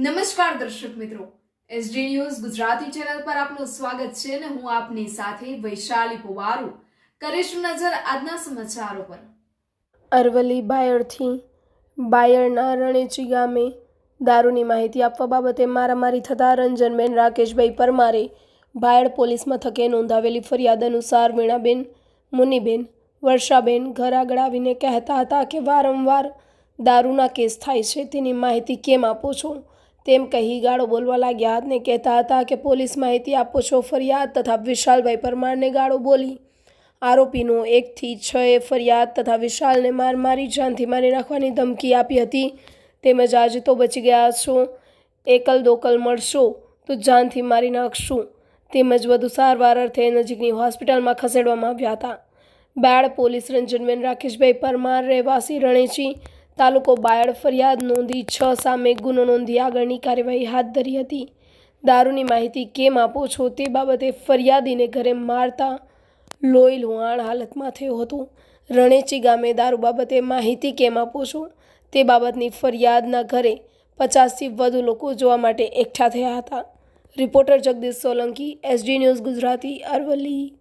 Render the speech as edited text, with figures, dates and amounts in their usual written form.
નમસ્કાર દર્શક મિત્રો, એસડી ન્યૂઝ ગુજરાતી ચેનલ પર આપનું સ્વાગત છે અને હું આપની સાથે વૈશાલી પોવારુ કરીશું નજર આજના સમાચારો પર। અરવલ્લી બાયડથી બાયડના રણેચી ગામે દારૂની માહિતી આપવા બાબતે મારામારી થતાં રંજનબેન રાકેશભાઈ પરમારે બાયડ પોલીસ મથકે નોંધાવેલી ફરિયાદ અનુસાર વીણાબેન, મુનિબેન, વર્ષાબેન ઘર આગળ આવીને કહેતા હતા કે વારંવાર દારૂના કેસ થાય છે, તેની માહિતી કેમ આપો છો તેમ કહી ગાળો બોલવા લાગ્યા અને કહેતા હતા કે પોલીસ માહિતી આપો છો। ફરિયાદ તથા વિશાલભાઈ પરમારને ગાળો બોલી આરોપીનો 1 થી 6 ફરિયાદ તથા વિશાલને મારી જાનથી મારી નાખવાની ધમકી આપી હતી। તેમજ આજે તો બચી ગયા છો, એકલ દોકલ મળશો તો જાનથી મારી નાખશું, તેમજ વધુ સારવાર અર્થે નજીકની હોસ્પિટલમાં ખસેડવામાં આવ્યા હતા। બાયડ પોલીસ રંજનબેન રાકેશભાઈ પરમાર રહેવાસી રણેચી તાલુકો બાયડ ફરિયાદ નોંધી 6 સામે ગુનો નોંધી આગળની કાર્યવાહી હાથ ધરી હતી। દારૂની માહિતી કેમ આપો છો તે બાબતે ફરિયાદીને ઘરે મારતા લોહી લુહાણ હાલતમાં થયો હતો। રણેચી ગામે દારૂ બાબતે માહિતી કેમ આપો છો તે બાબતની ફરિયાદના ઘરે 50થી વધુ લોકો જોવા માટે એકઠા થયા હતા। Reporter Jagdish Solanki, SD news Gujarati, Aravalli.